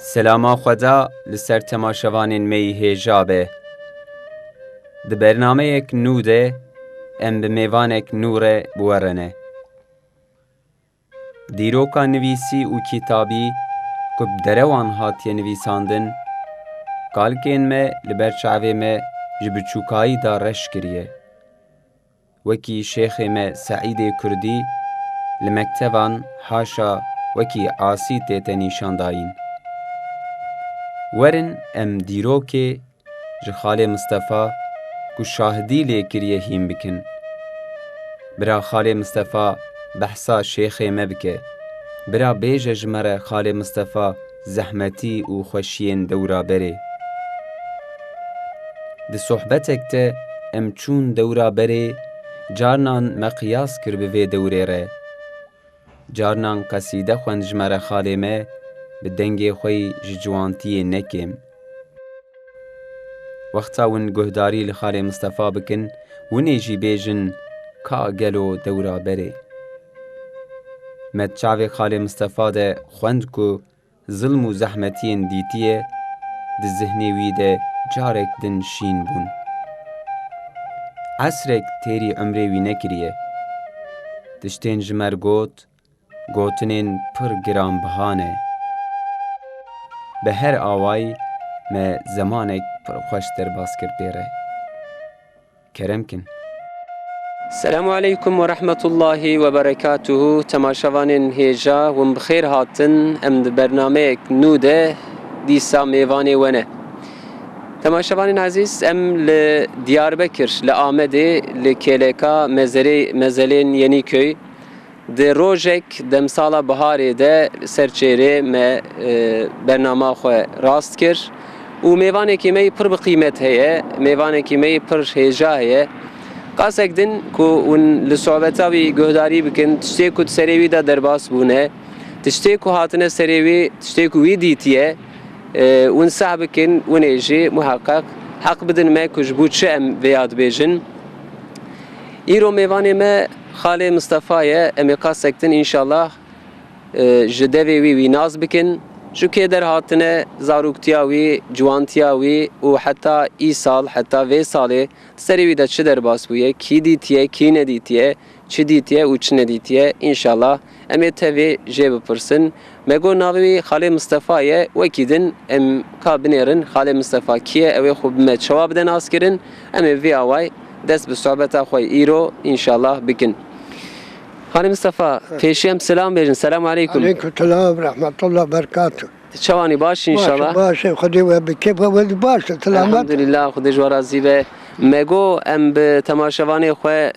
Selama Xweda li ser temaşevanên me yî hêja be. Di bernameyek nû de em bi mêvanek nû re biwerine. Dîroka nivîsî û kîtabî ku bi derewan hatiye nivîsandin, kalkên me li ber çavê me ji biçûkayî da reş kiriye. Wekî şêxê me Seîdê Kurdî li mekteban haşa wekî asî tête nîşandayîn. Werin em dîrokê ji Xalê Mistefa ku şahidî lê kiriye hîn bikin. Bira Xalê Mistefa behsa şêxê me bike. Bira bêje ji me re Xalê Mistefa zehmetî û xweşiyên dewra berê. Di sohbetek de em çûn dewra berê, carnan me qiyas kir bi vê dewrê re. Carnan qesîde xwend ji me re Xalê me, bi dengê xwe yî ji ciwantiyê nekêm. Wexta win guhdarî li Xalê Mistefa bikin, winê jî bêjin ka gelo dewra berê. Me di çavê Xalê Mistefa de xwend ku zilm û zehmetiyên dîtiye, di zihnê wî de carek din şîn bûn. Esrek têrî emirê wî nekiriye. Tiştên ji me re got, gotinên pir giranbiha ne. Bi her awayî me zemanek pir xweş derbas kir pê re. Kerem kin. Selamu aleyküm ve rahmetullahi ve berekatuhu. Temaşevanên hêja hûn bi xêr hatin. Em di bernameyek nû de dîsa mêvanê we ne. Temaşevanên ezîz, em li Diyarbekir, li Amedê, li KLK mezelên Yenîköy di rojek demsala biharê de serçêrê me bernama xwe rast kir û mêvanekî me pir bi qîmet heye, mêvanekî me pir hêja heye. Qasek din ku hûn li sohbeta wî guhdarî bikin tiştê ku di serê wî de derbas bûne, tiştê ku hatine serê wî, tiştê ku wî dîtiye, hûn seh bikin, winê jî muheqqeq heq bidin me ku ji bo çi em vê ya dibêjin. Îro mêvanê me Xalê Mistefa ye, em ê qasek din înşallah ji devê wî wî naz bikin, ji kê derhatine zaroktiya wî, ciwantiya wî û heta îsal, heta vê salê serê wî de çi derbas bûye, kî dîtiye, kî nedîtiye, çi dîtiye û çi nedîtiye înşallah em ê tevê jê bipirsin. Me got navê wî Xalê Mistefa ye, wekî din em ka binêrin Xalê Mistefa kî ye, ew ê xwe bi me çawa bide nazkirin, em ê vê away dest bi sohbeta xwe îro înşallah bikin. Xalê Mistefa, pêşî em selam bêjin. Selamu aleyküm. Aleykümselam ve rahmetullah berekatuhu. Çawanî baş înşallah. Baş, Xwedê we bike we baş. Selamet. Elhamdülillah, Xwedê ji we razî be. Me got em bi temaşevanê xwe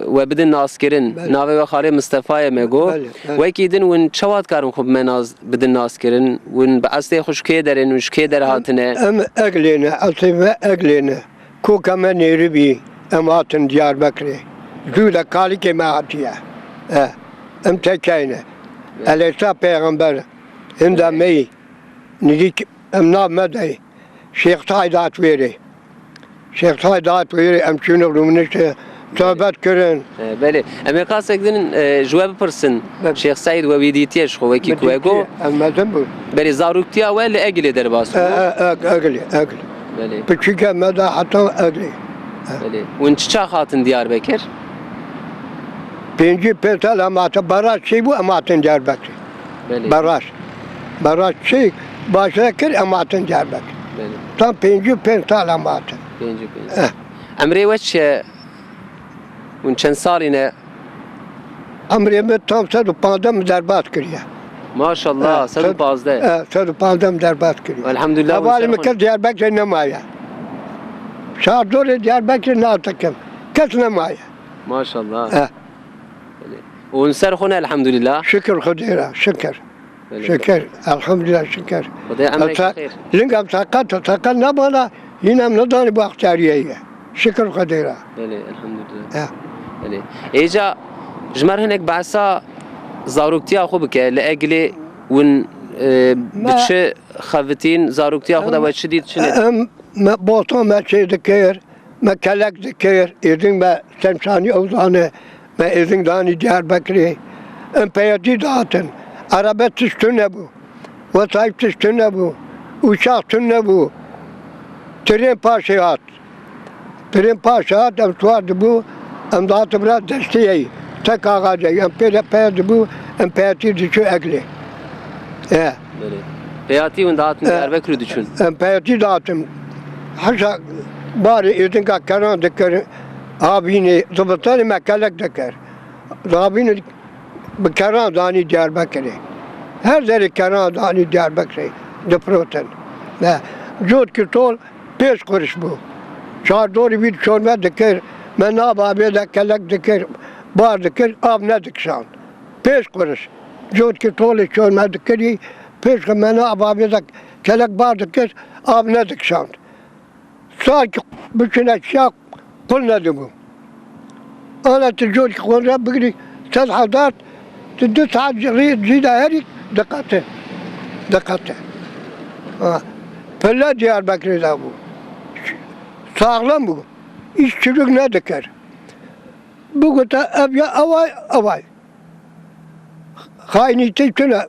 we bidin nazkirin. Navê we Xalê Mistefa ye me got. Wekî din hûn çawa dikarin xwe bi me bidin nazkirin? Hûn bi estê xwe ji kê derin û ji kê derhatine? Em eglêne, esê me eglêne. Koka me nêrî bî, em hatin Diyarbekirê. Zû de kalîkê me hatiye. Em tekeyne. Elêsa peygamber hinda me nidîk em nav me deyê. Şeyx Tahî Datwêrê. Şeyx Tahî Datwêrê em çûne rûminişte sohbet kirin. Belê. Em ê qasek din ji we bipirsin. Şeyx Seîd we wî dîtiye ji xwe wekî ku we got. Em mezin bû. Belê zaroktiya we li Egilê derbas bû. Eglê. Belê. Piçike me de heta eglê. Belê. Hûn çi çax hatin Diyarbekir? Pêncî pêtel em hatin baraj çê bû em hatin Diyarbekirê. Belê. Baraj çê başa kir em hatin Diyarbekirê. Belê. Tam pêncî pêtel em hatin. Pêncî. Emrê we çi ye? Hûn çend salî ne? Emrê me tam 115 derbat kiriye. Maşallah, 115. 115 derbat kiriye. Elhamdülillah. Hevalî me kes Diyarbekirê nemaye. Şardorê Diyarbekirê natikim. Kes nemaye. Maşallah. Hûn ser xwe ne elhamdülillah. Şükür Xwedê re, şükür. Şükür. Elhamdülillah şükür. Xwedê emreke xêr. Lingam takat nebana yine em nedanî baxtiyariye ye. Şükür Xwedê re. Belê, elhamdülillah. Belê. Êca ji me re hinek behsa zaroktiya xwe bike li Egilê hûn bi çi xevitîn zaroktiya xwe de we çi dît çi ne? Em me botan me çê dikir, me kelek dikir, êzing me Semşanî Ewzanê, me êzing danî Diyarbekirê. Em peyetî datin. Arabet tiştû nebû. Vasayip tüstü nebu. Uçak tün nebu. Tren paşayat. Tren paşayat em tuardı bu. Em dağıtı biraz desteği. Tek ağaca. Em peyde bu. Em peyati düşü ekli. Böyle. Peyati ve dağıtın Diyarbakır'ı düşün. Em peyati dağıtım. Haşa bari izin kakkaran dikir. Abini zıbıtani mekelek dikir. Abini bikaran dani Diyarbakır'ı. Her zeri karan dani Diyarbakır'ı. Deproten. Jod ki tol 5 kuruş bu. Çar doğru bir çorba dikir. Men abi de kelek dikir. Bar dikir. Ab ne dikşan. 5 kuruş. Jod ki tol çorba dikir. 5 kuruş men abi de kelek bar dikir. Ab ne dikşan. Sanki bütün eşya kul nedir bu? Ana tijol ki konra bugün sen hadat tüdü saat zida herik dikkate. Dikkate. Pella Diyarbakır'da bu. Sağlam bu. İşçilik ne dikir? Bu kadar evya avay. Hainite tüne.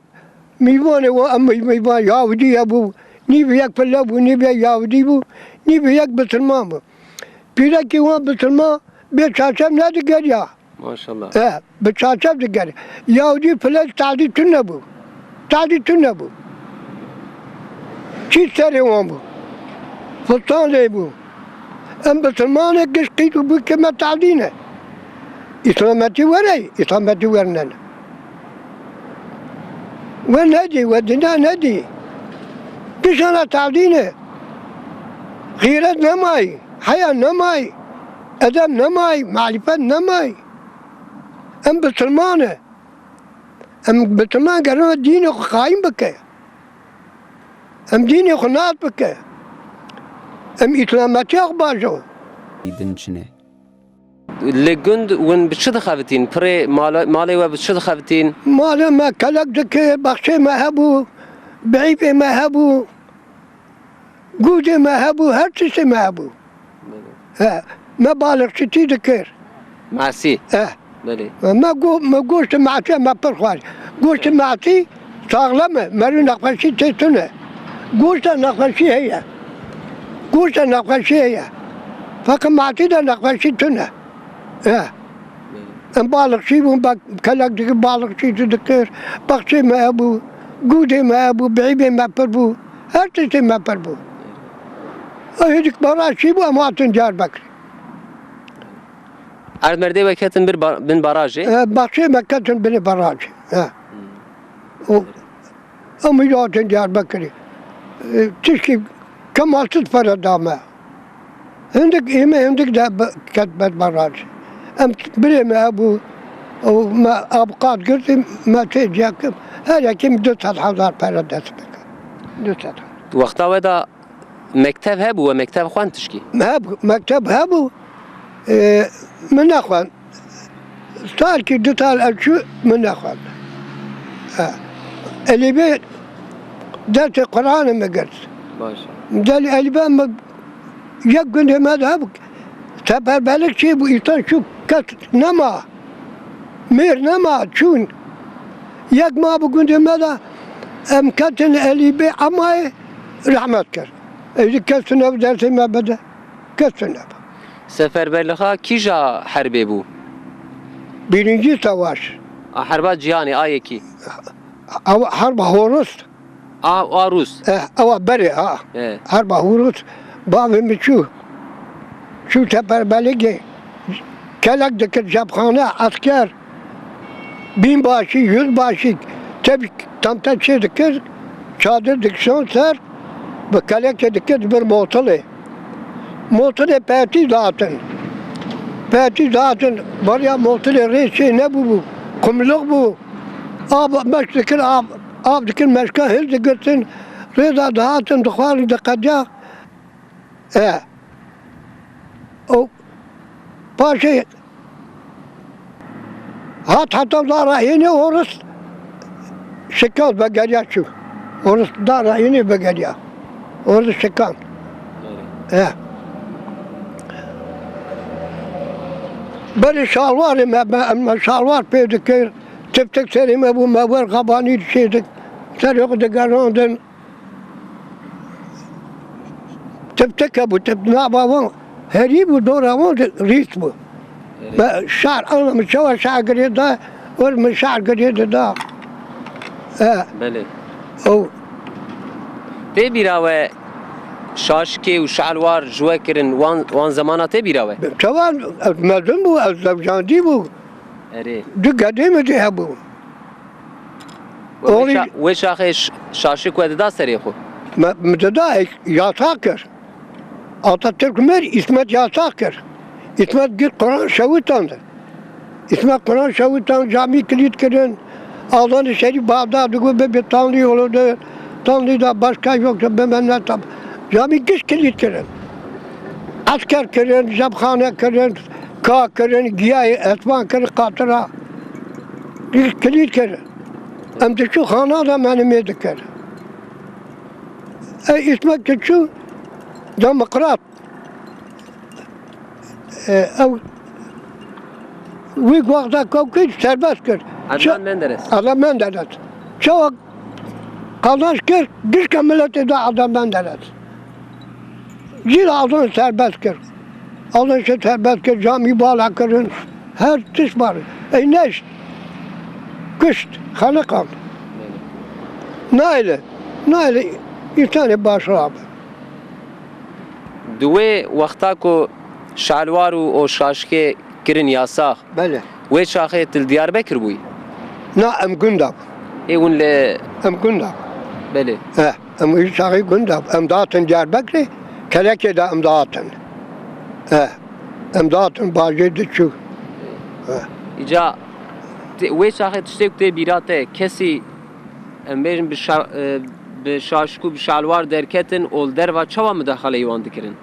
Mivane o ama mivan Yahudi ya bu. Ni bir yak pella bu, ni bir Yahudi bu. Ni bir yak Müslüman bu. Bir ki o Müslüman bir çarşaf ne dikir ya? Maşallah. Bir çarşaf dikir. Yahudi pella tadi tüne bu. Tadi tüne bu. Çiğ seri o bu. Sultan bu. Em Müslümanı kışkıydı bu kime tadine. İslameti var ey, İslameti var ne? Ve ne di, ve dina ne di? Kışana tadine. Gıyret ne may, haya ne may, edem ne may, marifet ne may. Em Müslümanı. Em Müslüman karına dini kaim bike. Em dini khunaat bike. Em İslameti akbaşo. Din çine. لگند ون بچه خواهتین پر مالی و بچه خواهتین مالا ما کلک دکه بخشه ما هبو بعیب ما هبو گود ما هبو هر چیز ما هبو ما بالغ شتی دکر معسی بله ما گوشت معتی ما پرخوار گوشت معتی ساغلمه مرو نقفشی تیتونه گوشت نقفشی هیا گوشت نقفشی هیا فقط معتی ده نقفشی تونه En balıkçı bu bak kalaktaki balıkçı dikir. Bakçı mı bu? Gude mi bu? Beybe mi bu? Her şey mi bu? Ayıcık barajı bu ama atın Diyarbakır. Erdmerde veketin bir bin barajı. Bakçı Mekke'tin bir barajı. O ama atın Diyarbakır. Tişki kemalsız para dama. Hindik de ketbet barajı. Em birime bu ma abqat gördüm ma tecakım her kim 400,000 para destek. 400. Vakta ve da mektep hebu ve mektep xwan tişki. Mektep hebu من اخوان صار كي دتال الشو من اخوان اللي بيت درس القرآن ما قلت دل اللي بقى يقول ما ذهبك سبب بالك شيء بيطان شو كت نما مير نما شون يق ما بقول ماذا ام كتن اللي بي عماي رحمت كر اذا كسنا بدرس ما بدا كسنا Seferberliğe kija harbi bu? Birinci savaş. Harba cihani ayeki. Harba Horus. Arus. Ama beri ha. Harba Horus. Babam şu seferberliğe kelek dikir cephane asker 1000 başı 100 başı tabi tam şey dikir çadır dikşon ser ve kelek dikir bir motalı. Motoru peti dağıtın. Peti dağıtın. Var ya motoru reçi ne bu? Kumluk bu. Meşrikir dikir meşka hil dikirsin. Reza dağıtın. Dukhari dikacak. O paşa hatta da yeni orası şekat bagaya şu. Orası da yeni bagaya. Orası şekat. بله شالوار ما شالوار پیدا کرد تفتک سری ما بود ما ور قبانی شدک سرق دقراندن تبتكى بو تبنابا هريب ودور وان ريت بو شعر انا مشوا شعر قريب ده والمن شعر قريب ده بله او تی بیراوه شاشکی و شعلوار جوه کرن وان زمانه تی بیراوه طبعا مردم بو الزوجاندي بو اره دو قديمة دي هبو و شاخه شاشک و دا سری خو متدا ياتاكر Atatürk mer İsmet Yatakır. İsmet git Kur'an şavutandı. İsmet Kur'an şavutan cami kilit kirin. Allah'ın Şerif Bağdat'ı bir tanrı olurdu. Tanrı da başka yoksa ben ne tam. Cami kış kilit kirin. Asker kirin, zabkhane kirin, ka kirin, giyayı, etman kirin, katıra. Kilit kirin. Hem de şu khana da benim edikir. İsmet Küçük ديمقراط او ويك وقتها كوكيد سرباز كر Adnan Menderes adam Menderes çok kaldaş kır bir kamileti de adam Menderes jil aldın serbest kır aldın şey serbest kır cami bağla kırın her tiş var neş kışt hanıkan naile İntani başı abi دوی وقتا کو شعلوار و شاشکه کرن یاساخ بله و شاخه تل دیاربکر بوی نا ام gündap ایون ل ام gündap بله ام şahı gündap ام dağıtın Diyarbakır'ı keleke de ام dağıtın ام dağıtın bazı düşük ایجا و شاخه تشتک ته بیراته کسی امبرن به شاشکو به شلوار درکتن اول در و چوا مداخله ایوان دکرن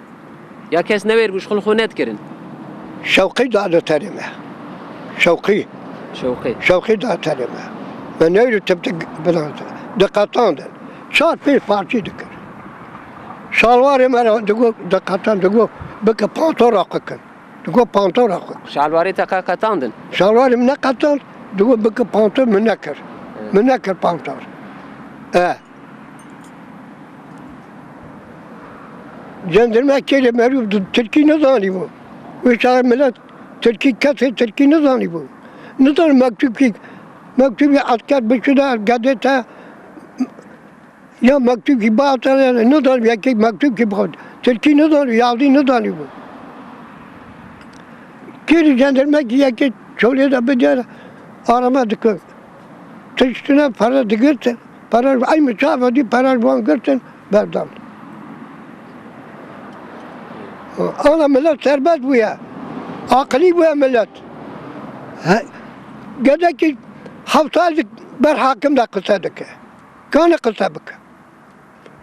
یا کس نویر بوش خل خونت کرن Şevki dağda terime Şevki dağ terime ben öyle teptik dikkatandı saat bir parça dikir şalvarı mera dikkatan digo beke pantor akıkın digo pantor akık şalvari taka katandın şalvarı ne katan digo beke pantor menekir pantor Cendirme kere meruf Türkiye ne zanı bu? Bu şahı millet Türkiye kese Türkiye ne zanı bu? Ne zanı mektubi asker biçüler gadete ya mektubi bağıtlar ne zanı ya ki mektubi bağıtlar Türkiye ne zanı yazdı ne zanı bu? Kere cendirme ki ya ki şöyle de bir yer aramadık. Tüçtüne para digirtin para ay müsaade para bulan girtin berdan. Ana millet serbest bu ya. Akli bu ya millet. Gede ki haftalık bir hakim de kısadık. Kanı kısabık.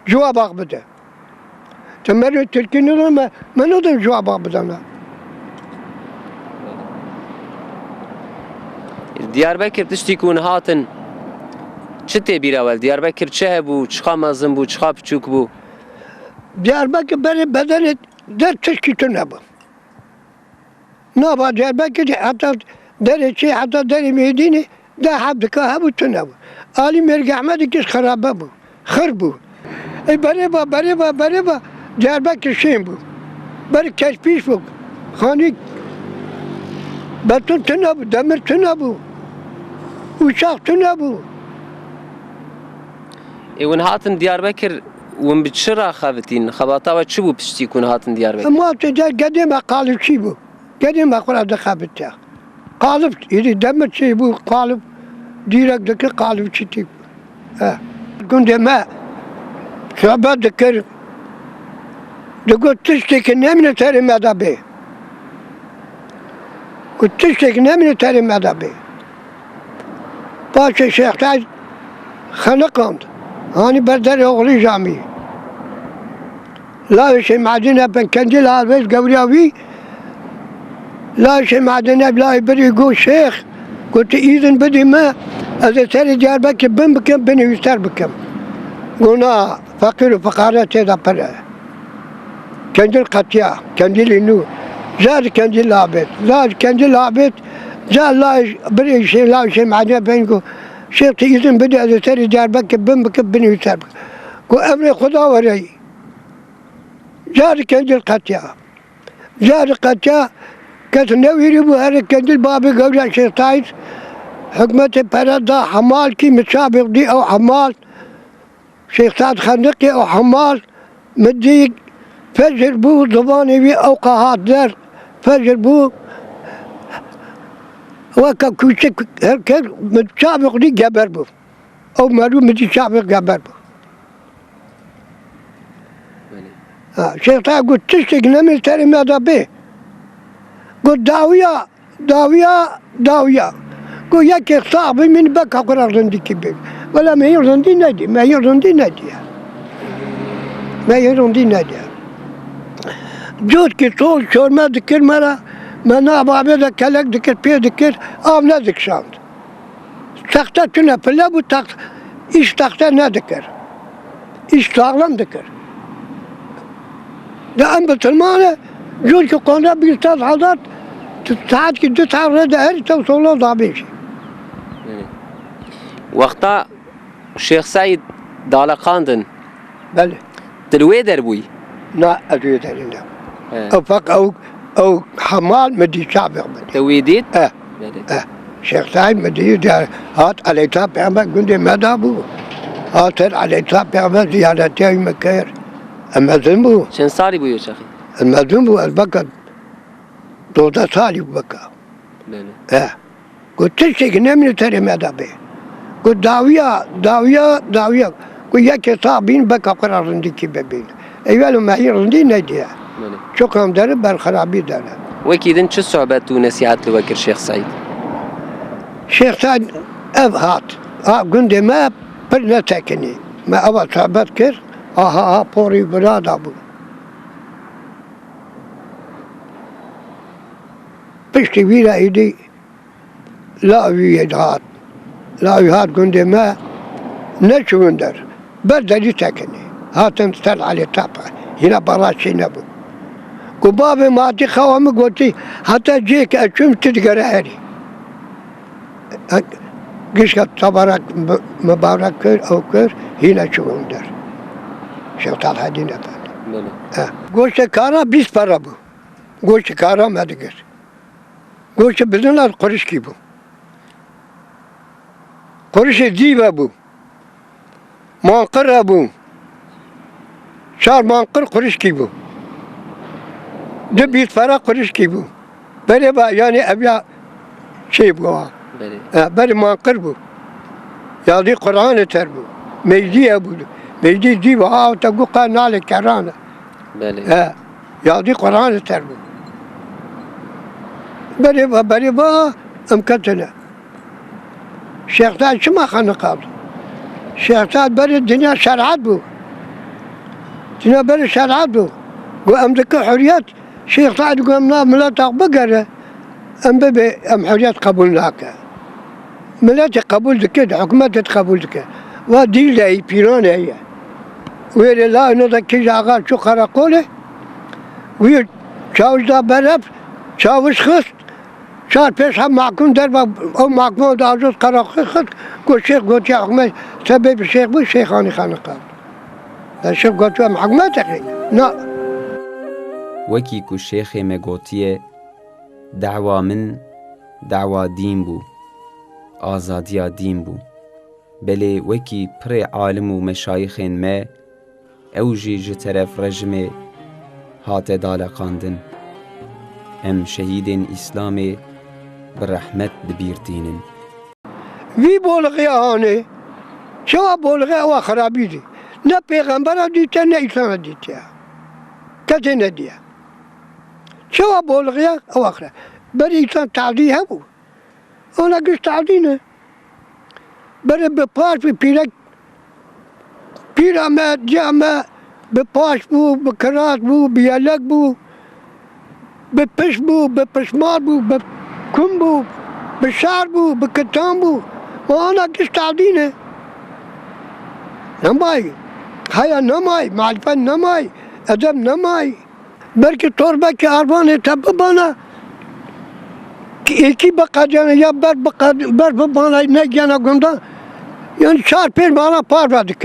Cevap akbıdı. Temeri Türkiye'nin ama ben o da cevap akbıdan. Diyarbakır tişti kun hatın çite bir evvel Diyarbakır çe bu çıkamazın bu çıkap küçük bu. Diyarbakır beni bedeni der teşkitine bu. Ne yapar Diyarbakır hatta derece hatta deri Medine de habdika habu tüne bu. Ali Mergi Ahmet kis harabe bu. Hır bu. Bereba Diyarbakır şeyim bu. Beri keşpiş bu. Hani beton tüne bu, demir tüne bu. Uçak tüne bu. Ewen hatın Diyarbakır ون بچرا خافتین خباتا و چبو پشتی کن هاتن دیاربکر ما تجا قديم قالب شي بو قديم اقرا دخابتها قالب يدي دمت شي بو قالب ديرك دك قالب شي تي كنت ما شباب ذكر دقول تشتكي نمنة تاري مدابي قلت تشتكي نمنة تاري مدابي باشا شيخ تاج خلقند هاني بدر اغلي جامي لا شيء معدنا بن كندل هذا قورياوي لا شيء معدنا بلا يبري يقول شيخ قلت اذن بدي ما اذا تري جاربك بن بكم بني يستر بكم قلنا فقير وفقارة تيدا برا كندل قطيع كندل انو زاد كندل عبد زاد لا بري شيء لا شيء معدنا بينكو شيخ إذن بدأ تري جاربك بن يسار قو أمر خدا وري جار كنجل قتيا جار قتيا كت نويري بهر كنجل بابي قولا شيخ تايس حكمة بردا حمال كي متسابق دي أو حمال شيخ سعد خندقي أو حمال مديك فجر بو زباني بي أو قهات در فجر بو وكا كوشك هركر متسابق دي جبر بو أو معلوم متسابق جبر بو شيخ سعد قلت تشتك نمي تري ماذا به قلت داوية قلت ياك صعب من بكا قرار رندي كبير ولا ما يرندي نادي ما يرندي نادي جود كي طول شور ما ذكر مرة ما نابع بيدا كلك ذكر بيه ذكر لا ذكر شاند تختا تنا فلاب وتخت إيش تختا نا ذكر إيش تعلم ذكر ده أم بسلمانة جود كي قونا بيستاذ حضرت ساعات كي تتعرض هري توصل له ضابيش وقتا شيخ سعيد دالقاندن بله دلوي دربوي لا أدري ذلك أو فق أو حمال مدي سابق بدي تويديت شيخ سعيد مدي هات على تاب عمل قندي مدابو هات على تاب عمل زيارتي مكير أما ذنبو شن صاري بو يا شيخي أما ذنبو البكر دودا صالي بكا قلت تشيك نمني تري مدابي قلت داوية قلت ياكي صابين بكا قرار رندي كي ببين ايوالو ما هي رندي نادية شو كم دار بالخرابي دار وكيدن شو صعوبات ونصيحات لوكر شيخ سعيد شيخ سعد هات قندي ما برنا تاكني ما أول صعبات كر بوري براد أبو بشتي ويلا ايدي لا يدهات لا يهات قندي ما نشون در بردلي تاكني هاتن تل على تابع هنا براشي نبو قبابي ما تي خوام قلتي حتى جيك أشوف تتقرأني قشك تبارك مبارك كر أو كر هنا شون در شو تعال هدينا بعد قوش كارا 20 para bu قوش كارا ما دقر قوش بدنا القرش كيبو قرش ديبا بو مانقر ابو شار مانقر قرش كيبو ده 20 para قرش كيبو بري با يعني ابيا شيء بو بري مانقر بو يادي قرآن تربو مجدي ابو مجدي ديبا تقو قنال كرانا يادي قرآن تربو بري با امكتنا شيخ سعد شو ما خلنا قابل شيخ سعد بري الدنيا شرعت بو الدنيا بري شرعت بو وأمدك حريات شيخ سعد قمنا ملاتق بقرة أم حريات قبولناك ملاتق قبول ذكر حكومة قبول ذكر ودي لي بيران هي وير لا نذا كي جاغال شو خرقوله وير شاوش دا برف شاوش خست شار پیش هم محکوم در او محکوم داجوز قرار خود کو شیخ گوتی حکومت سبب شیخ بود شیخانی خانقاه در شیخ گوتی محکومت تقریب نه وەکی کو شێخێ مە گۆتیە داوا من داوا دین بوو ئازادیا دین بوو بەلێ وەکی پڕێ عالم و مەشایخێن مە ئەو ژی ji تەرەف ڕەژمێ هاتە دالەقاندن ئەم شەهیدên ئیسلامێ bi rehmet dibîrtînin. Vî bolxiya hanê çawa bolxiya ewa xerabî dî ne pêxembera dîte ne îsana dîtiye kesê nediye çawa bolxiya ewa xera berê îsan tehdî hebû ona giş tehdî ne berê bi paş bi pîrek pîra me ciya me bi paş bû bi kiraz bû bi yelek bû bi piş bû bi pişmar bû bi kum bû bi şar bû bi ketan bû ona giş tehdî ne nemayî haya nemayî marifet nemayî edeb nemayî belki torbekî arvanê te bibana êkî biqedene ya ber bibana ne gene gundan Yani 4-5 mala par verdik.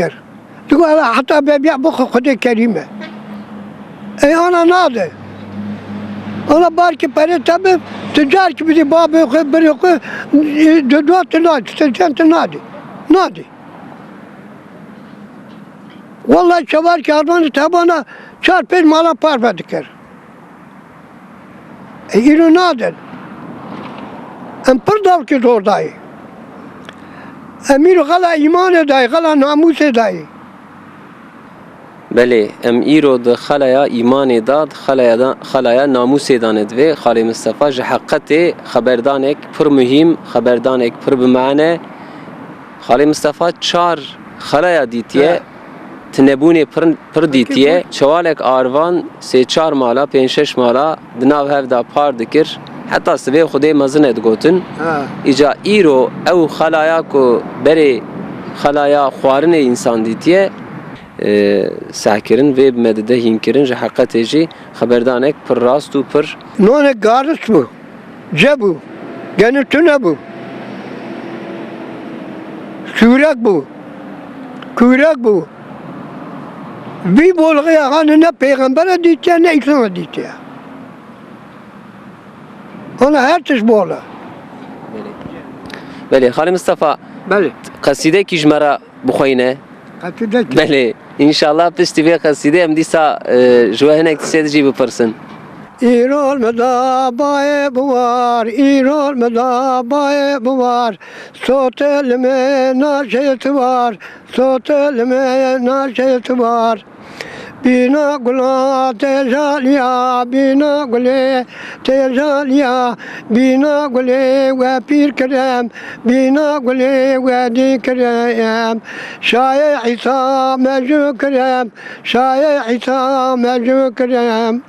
Diyor hatta ben bu Xuda Kerime. Ana nadı. Ona belki para tabi tüccar gibi de babı bir yok. Dört nadı. Nadı. Vallahi çavar ki armanı tabana 4-5 mala par verdik. İri nadı. پر دار که دور دایی امیر غلا ایمان دایی غلا ناموس دایی بله ام ایرو د خلایا ایمان داد خلایا ناموس داند و خالی مصطفی حقیقت خبردانک پر مهم خبردانک پر بمعنی خالی مصطفی 4 خلایا دیتیه تنبونه پر دیتیه چوالک آروان 3-4 مالا 5-6 مالا دناو هفدا پار دکر حتی سوی خودی مزنه دگوتن ایجا ایرو او خلایا کو بری خلایا خوارن انسان دیتیه ساکرین و مدده هینکرین جه حقیقت جی خبردانک پر راست و پر نونه گارس بو جبو گنه تونه بو سورک بو کورک بو بی بولغی آغانه نه پیغمبر دیتیه نه اسلام دیتیه ona her tiş boğla. Beli, Xali Mustafa. Beli. Kaside kişmara buxoyne. Kaside ki. Beli. İnşallah pişti bir kaside hem disa jüvehenek tisedici bipırsın. İr olmada baye bu var, ir olmada baye bu var. Sot elime naşeti var, sot elime naşeti var. Bina gula tejaliya, bina gule tejaliya, bina gule ve pir kerem, bina gule ve di kerem. Şaye İsa mecü kerem, şaye İsa mecü kerem.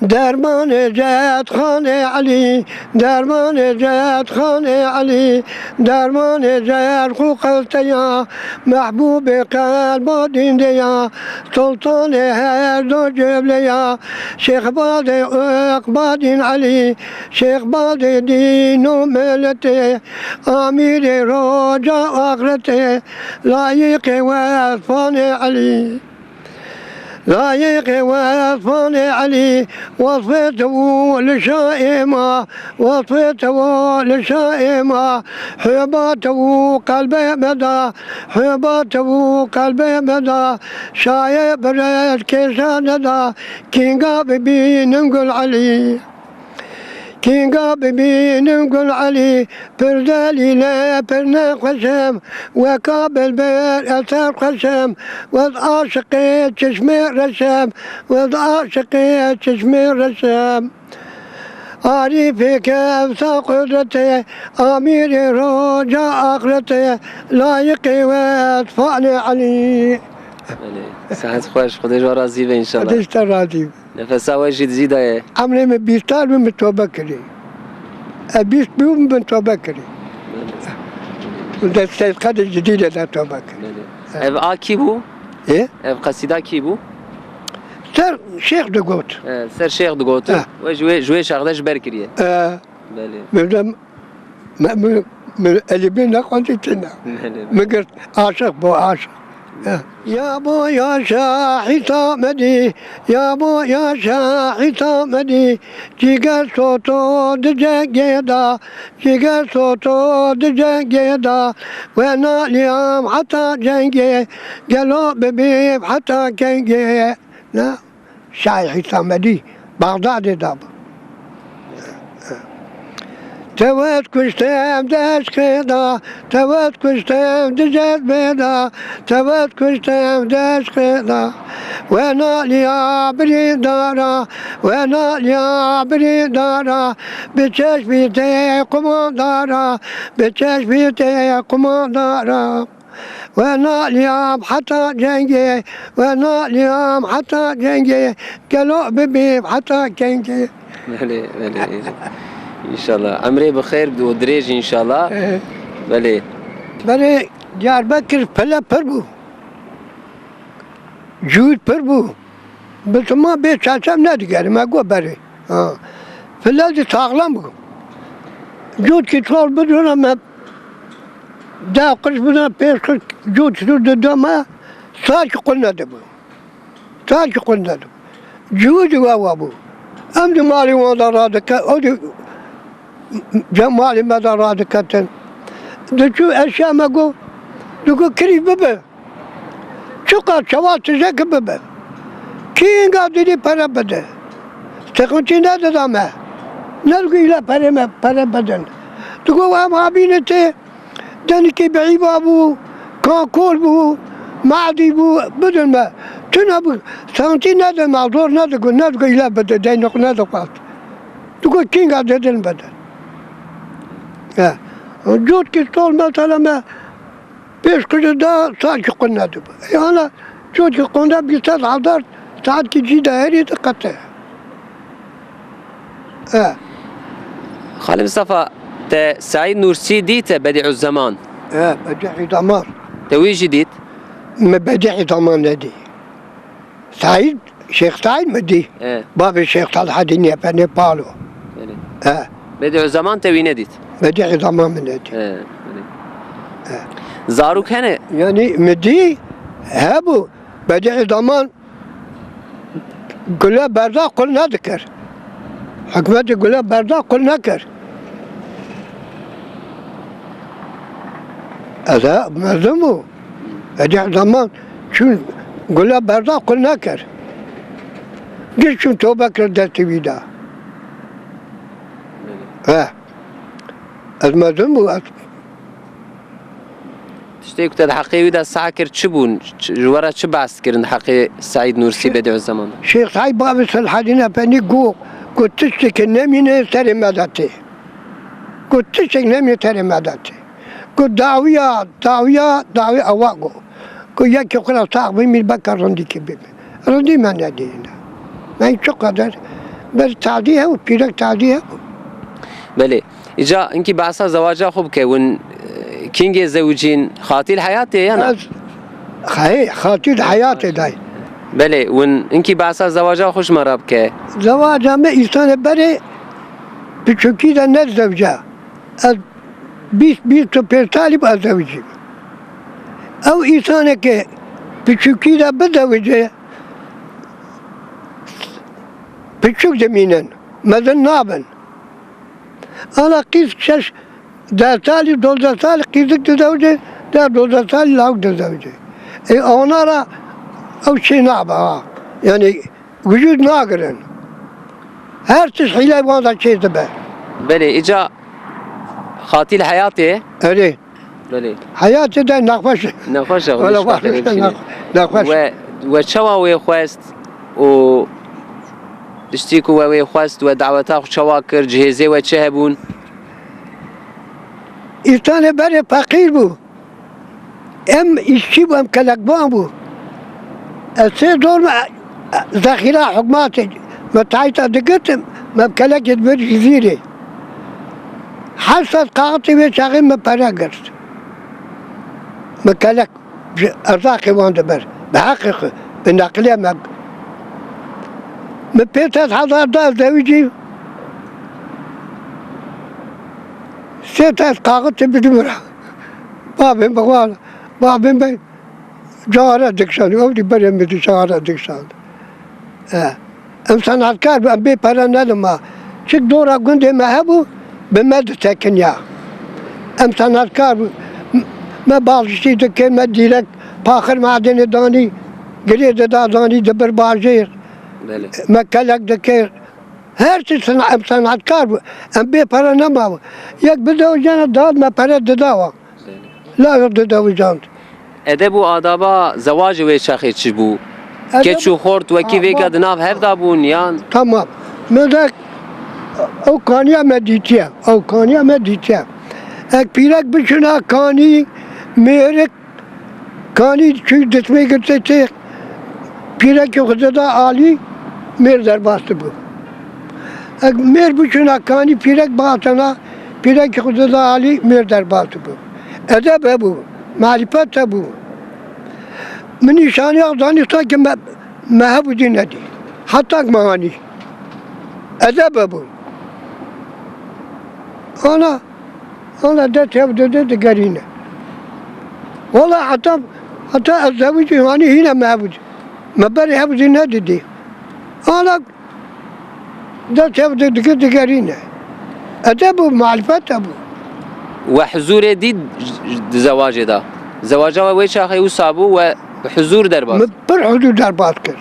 درمان جات خان علی درمان جات خان علی درمان جات خوقلتیا محبوب قلب دیندیا سلطان هر دو جبلیا شیخ باد اقباد علی شیخ باد دین و ملت امیر روجا آخرت لایق وصفان علی لايق وصفان علي وصفته لشائمة وصفته لشائمة حباته قلبي مدى حباته قلبي مدى شايب برد كيسان دا كينغا ببي ننقل علي كينغا ببي ننقل علي بردالي لا برنا قسم وكابل بير أثار قسم والعاشقي تشمي رسم والعاشقي تشمي رسم عارفي كيف قدرتي أمير رجا آخرتي لايقي واتفعني علي ساعت خوش خودش راضی به انشالله خودش راضی نفس آوازی زیده عمري من 20 سال من توبه كري 20 يوم من توبه كري وده السيد الجديدة ده توبه كري ev a ki bu? ايه ev kasida ki bu? سر شيخ دقوت ser şeyh digotu ve jüve şardaş berkiriye beli من اللي بينا قلتنا ما قلت عاشق بو عاشق يا بو يا شاحي مدي يا بو يا شاحي مدي جيجا صوتو دجاجيدا جيجا صوتو دجاجيدا وانا اليوم حتى جنجي قالوا ببيب حتى جنجي لا شاحي مدي بغداد دابا توات كشتام داش خيدا توات كشتام دجات بيدا توات كشتام داش خيدا وانا ليا بريدارا وانا ليا بريدارا بتشاش بيتي قماندارا بتشاش بيتي قماندارا وانا اليوم حتى جنجي وانا اليوم حتى جنجي قالوا ببيب حتى جنجي İnşallah. Emre bixeyr و درێژ inşallah. Beli. Beli Diyarbakır pele pır bu. Cüğüt pır bu. Bütünma bir çarşam ne diyelim ego beri. Pele de sağlam bu. Cüğüt ki çol bir dönem دا قرش بدن پیش قرش جود شد دما سال که قلنا دبو سال که قلنا دبو جود و ابو ام مالی وادر رادك او جمالي مدار رادكتن دشو اشياء ما قو دقو كريم بابا شو قال شوات زك بابا كين قادري para بده تكونتي نادا دما نلقي الى para بدن تقول هم عبينتي دنكي بعيب ابو كاكول بو معدي بو بدل ما تنهب سانتي نادا معذور نادا قول نلقي الى بده دينق نادا قات تقول كين قادر بدن جود که طول مثلا ما پیش کجا دا سال که قلنا دو یعنی جود که قلنا بیستاد عدار ساعت که جی دهری دقته خالد مصطفى تا سعيد نورسي ديت بديع الزمان بديع دمار توي جديد ما بديع دمار ندي سعيد شيخ سعيد مدي باب الشيخ صالح الدين بني بالو بديع الزمان توي نديت بديع دمار من ندي زاروك هنا يعني مدي هابو بديع دمان قلنا بردا قلنا ذكر حكمت قلنا بردا قلنا كر هذا ملزمه بديع دمان شو قلنا بردا قلنا كر قلت شو توبة كردت بيدا الملزمه تشتي كنت الحقي ودا ساكر تشبون جوارا تشبعس كرن حقي سعيد نورسي بديع الزمان شيخ سعيد باب صلاح الدين بني قلت تشتكي نمي ترى مدتي قلت تشتكي نمي ترى مدتي قلت دعوية أواقو قلت يكي قرأ صاحب من بكر رندي كبير رندي ما ندينا ما يشو قدر بس تعديها وبيرك تعديها بله إجا إنكي بعصا زواجا خوب كون كينجي زوجين خاطي الحياة أنا خاطي الحياة داي بله ون إنكي بعصا زواجا خوش مراب كه زواجا ما إنسان بري بچوكي دا نزوجا بيس تو بيرتالب أزوجي أو إنسان كه بچوكي دا بزوجي بچوك زمينن مدن نابن أنا قيس شش ده سالي 12 سال قيزك تزوجه ده 12 سال لاوك تزوجه أنا را أو شيء نعبه يعني وجود ناقرن هر تسحيله وانا شيء تبع بله إجا خاطي الحياة أري بله حياتي ده نقفش ولا نقفش وشوا ويخواست و دشتيكو ويخواست ودعوتها شوا كر جهزي وشهبون إنسان بري فقير بو إشي بو كلكبان بو السيد دول ذخيرة حكماتي متعيطة دقتم ما بكلك يدبر جزيري حصل قاعتي وشاغل ما براقرت ما كلك أرزاقي وان دبر بحقيقة بالنقلية ما بيتات حضار دار زوجي سيتات قاعدت بدمرة بابين بغوالا بابين بين جارة دكشان أودي بريم بدي جارة دكشان أم صنعتكار بأبي برانا لما شك دورا قندي ما هبو بمادة تكنيا أم صنعتكار ما بالشتي دكي ما ديرك باخر معدن داني قريد دا داني دبر باجير ما كلك دكير هر چیز صنعتکار بود ام بی پره نماو یک بدو جان داد ما پره دادوا لا دادوا جان ادب و آدابا زواج و شخص چی بو که چو خورد و کی وی کدناف هر دابون یان تمام مدک او کانیا مدیتیا اک پیرک بشنا کانی میرک کانی چی دتمی کرده چه پیرک خدا عالی میر در باست بود میر بچنا کانی پیرک باتنا پیرک خدا عالی میر در باست بود ادب بو معرفت بو من نشانی آدانی تا که مهبودی ندی حتی مهانی ادب بو انا ده تبدو ده گرینه والله حتى الزوج يعني هنا معبود ما بري حفظ نادي أنا ده تبدأ دقيقة أدب معرفة أبو وحضور دید زواج دا زواجا و ویچ آخی و صابو و حضور در باز پر حدود در باز کرد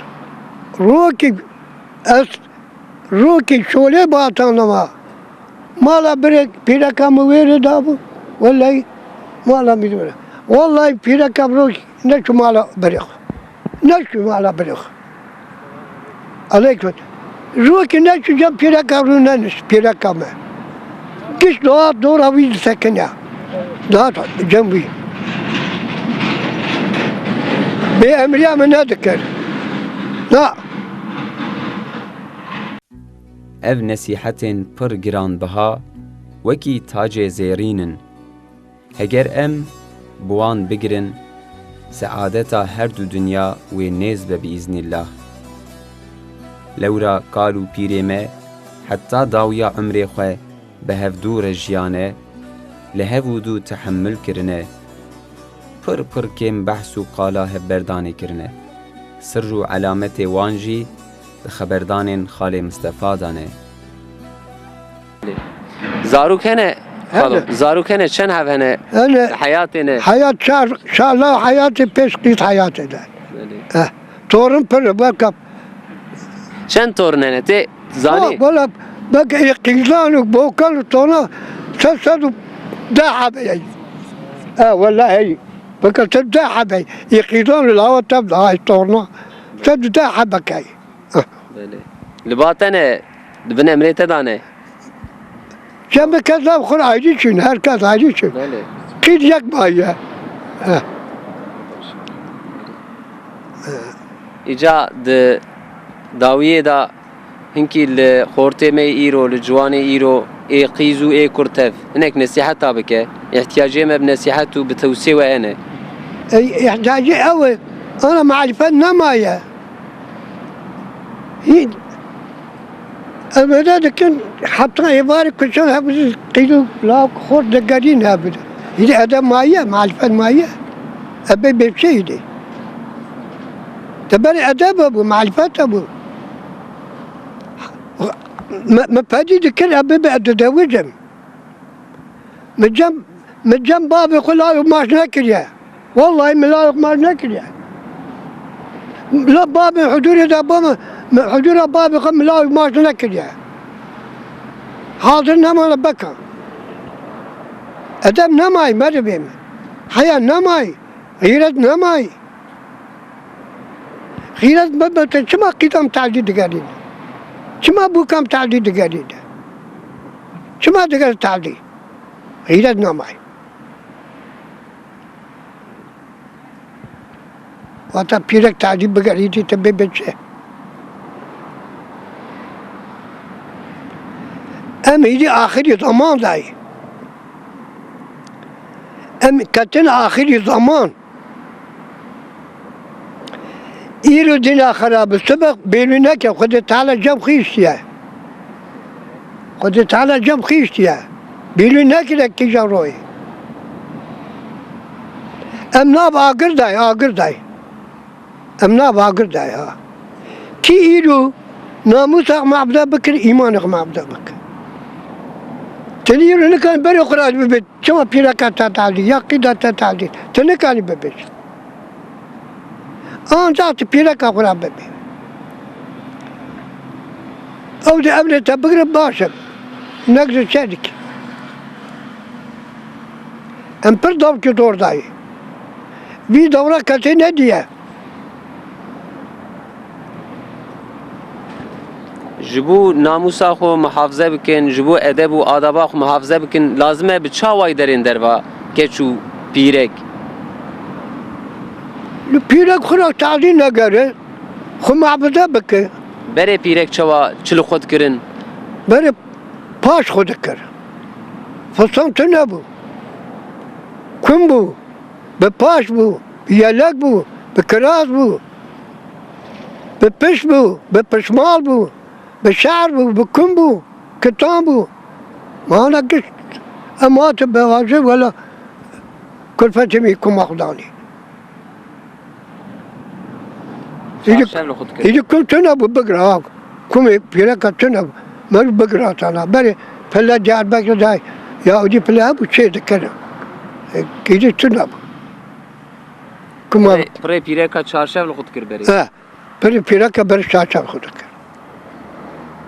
روکی شوله باتان ما مالا برک پیرکم ویره دابو والله مالا میدونه والله پیرکم روک نشو مالا برخ علیکم روکی نشو جب پیرکم رو ننش پیرکمه کش دور هویل سکنه داد جنبی به امریا من ندکر نه ev nesîhetên pir giranbiha wekî tacê zêrîn in. Heger em bi wan bigirin, seadeta her du dinya wê nêz be biîznillah. Lewra kal û pîrê me heta dawiya umrê xwe bi hevdû re jiyane, li hev û dû teḥemmül kirine, pir kêm behs û qala hevberdanê kirine. Sir û elametê wan jî di xeberdanên Xalê Mustefâ de ne. زاروک هنه خالو زاروک هنه چند هف هنه أنا حیات نه حياة شاء الله حياتي بيش قيت حياتي ده تورم پر بكب چند تورن هنه تی زانی ولا بقى يقيلان وبوكل تونا تسد ده حبي والله هي بقى تبدا حبي يقيلان الهوا تبدا هاي تورنا تبدا حبكاي لباتنه دبن امریت دانه جنب كذاب خل عايزين شنو هركز عايزين شنو قيد يك بايا ایجا د داویه دا هنکی لخورته می ایرو لجوان ایرو ای قیزو ای کرتف هنک نصیحت تابکه احتیاجی ما بنصیحت و بتوسیه و اینه يحتاج أول أنا معرفة نمايا المداد كان حتى يبارك كل شيء هبز قيلو لا خور دقارين هبز إذا هذا مايا معرفة مايا أبي بشيء دي تبري أدب أبو معرفة أبو ما فادي ذكر أبي بعد دوجم من جنب بابي يقول لا ما ناكل والله ما لا ما ناكل لا بابي حضوري ده بابا حضور بابي قم لا ما ناكل حاضر نما لبكا أدب نماي ما ربيم حياة نماي غيرت نماي غيرت ببت شما قيتم تعديد قليل شما بوكم تعديد قليل شما دقل تعديد غيرت نماي وأنت بيرك تعديد بقليل تبي بتشي أم هيدي آخر زمان داي أم كتن آخر زمان إيرو دينا خراب السبق بينك خد تعالى جم خيشتيا خد تعالى جم خيشتيا بينك لك تجاروي أم ناب آقر داي أم ناب آقر داي ها كي إيرو ناموسك معبدا بكر إيمانك معبدا بكر تنيرو نكان بري قرآن ببيت شما بيركا تتعلي يا قيدة تتعلي تنكان ببيت ذات بيركا قرآن ببيت أو دي أبنى تبقر باشك نقص شادك أم پر دور کی دور داي في دورة كتي نديه جبو ناموسا خو محافظه بکن جبو ادب و آداب خو محافظه بکن لازمه به چاوای درین دروا کچو پیرک پیرک خورا تعدی نگره خو معبده بکه بره پیرک چوا چلو خود کرن بره پاش خود کر فصام تو نبو کن بو به پاش بو به یلک بو به کراز بو به پش بو به پشمال بو بشعر بو بكم بو كتان بو ما انا قلت اموات بواجه ولا كلفتي كم أخداني چارشەو لە خۆت کرد إذا كنت أنا بقرا كم بيرك تنا ما بقرا أنا بري فلا جار بقرا داي يا أودي فلا أبو شيء ذكره كذا تنا كم پڕێ پیرەکە چارشەو لە خۆت کرد بەرێ بري بيرك بري شاشة خدك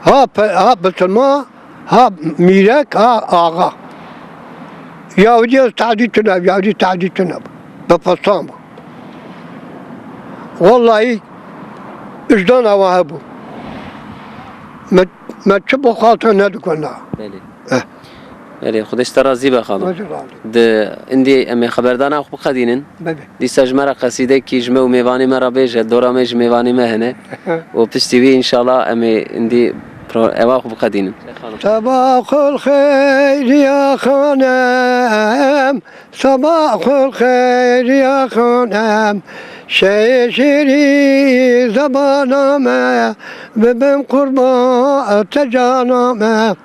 ها بسلما ها ميرك ها آغا يا أودي تعدي تنا يا أودي تعدي تنا بفصام والله إجدان أوهبو ما تشبه خاطر ندكنا بەێ بەێ خودشتە ڕازی بە خاڵ ئەندی ئەمێ خەبەردانە خو بخەدینن دیسە ژمارە قەسیدێکی ژمە و میێوانی مەڕە بێژە دۆڕامێ ژمێوانی مە هەنێ و پشتیوی ئینشاڵا ئەمێ ئەندی ئەوا خو بخەدینن صباح الخير يا خانم صباح الخير يا خانم شيشري زبانامه ببن قربان تجانامه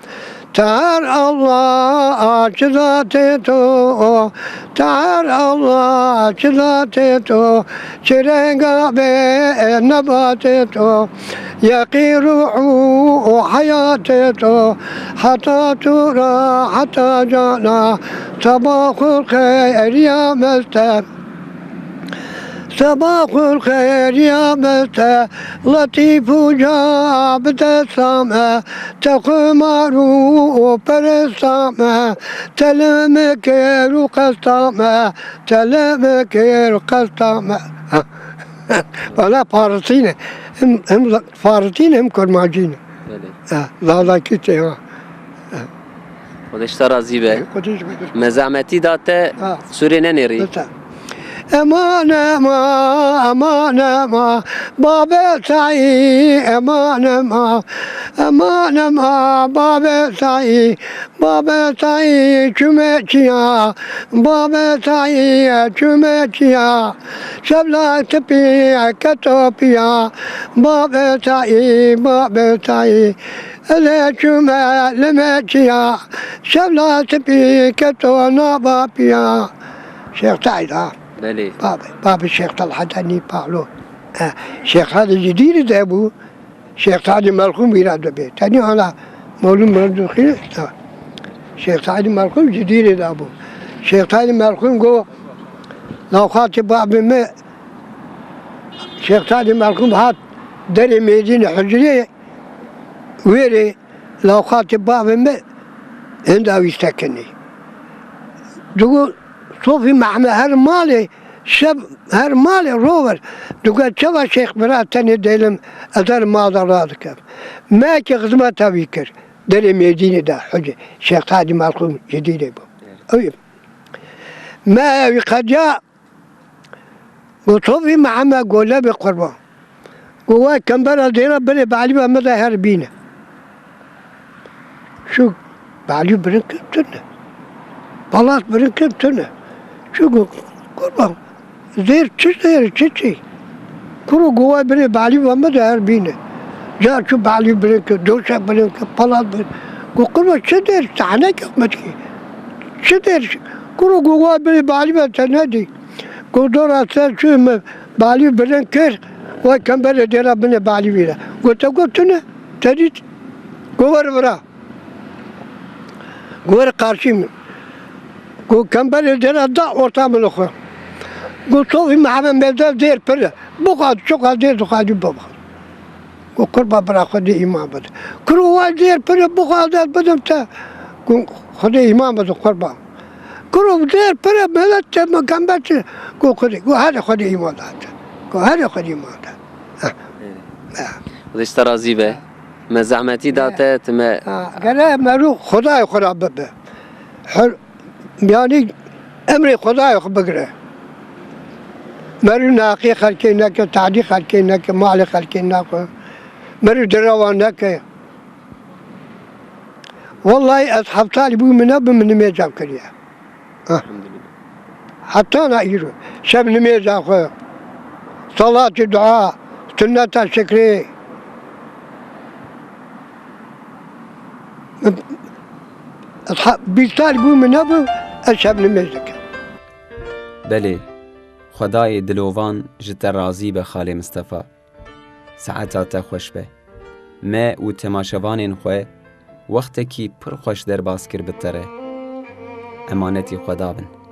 تعال الله جزاتي تو تعال الله جزاتي تو شرنقا بنباتي تو يقي روحه حياتي تو حتى ترى حتى جانا صباح الخير يا مستر صباح الخير يا متى لطيف جاب تسامة تقمر وبرسامة تلمكر وقسامة تلمكر وقسامة ولا فارسين هم فارسين هم كرماجين لا لا كتير خودشتە ڕازی بە مەزامەتی داتە سوورێ نەنێڕی امان ما امان ما بابا سعي امان ما امان ما بابا سعي بابا سعي جمعتيا بابا سعي جمعتيا شبلا تبي كتوبيا بابا سعي بابا سعي لا جمع لمتيا شبلا تبي كتونا بابيا شيخ سعيد بله بابا الشيخ طلحة هني باعلو شيخ هذا جديد ده أبو شيخ سعد المرحوم يراد به تاني أنا مولود مرد خير شيخ سعد المرحوم جديد ده أبو شيخ سعد المرحوم جو لو خاطب بابا ما شيخ سعد المرحوم هات دري ميدين حجرية ويري لو خاطب بابا ما عنده يستكني تقول صوفي محمد هر مالي شب هر مالي روبر تقول شبا شيخ برات تاني ديلم أدار ماضر رادك ما كي خدمة بيكر دري ميديني دا حجة شيخ سعد مرحوم جديد بو أوي ما قد جاء وصوفي محمد قول له بقربان قوة كمبرة دينا بني بعلي مدى هربينا شو بعلي برنك تنه بلاط برنك تنه شو قربان زير تشي كرو قوة بني بعلي ومدى هربينا جاء شو بعلي برنك دوشة برنك بلاط برنك قربان شدير تعنيك أمتكي شدير كرو قوة بني بعلي وتنادي قدر أسر شو بعلي برنكر وكم بره ديرا بني بعلي ويلا قلت نه تديت قوة برا قوة قارشيم قو كم بره ديرا دا ورطا من الأخوة قلت صوفي محمد ميدان دير بره بقعد شقا دير دقاعد بابا قو قربا برا خدي إمام بده كل واحد دير بره بقعد بدم تا قو خدي إمام بده قربا كل دير بره ملت ما كم بده قو خدي قو هذا خدي إمام ده قو هذا خدي إمام ده خودشتە ڕازی بە مەزەحمەتی داتە تمە قال مرو خداي خدا ببه يعني امري خداي بقرا مرو ناقي خلكينك تعدي خلكينك مالي خلكينك مرو دروانك والله اصحاب طالب من اب من ميجاب كريا حتى انا يرو شب نميجا خو صلاة الدعاء سنة الشكري أصحاب بيطالبوا من أبو أشهب لمجدك بله خدای دلوان جت رازی به خاله مصطفی ساعتا خوش به ما و تماشوانین خو وقتی کی پر خوش در باز کر بتره امانتی خدا بن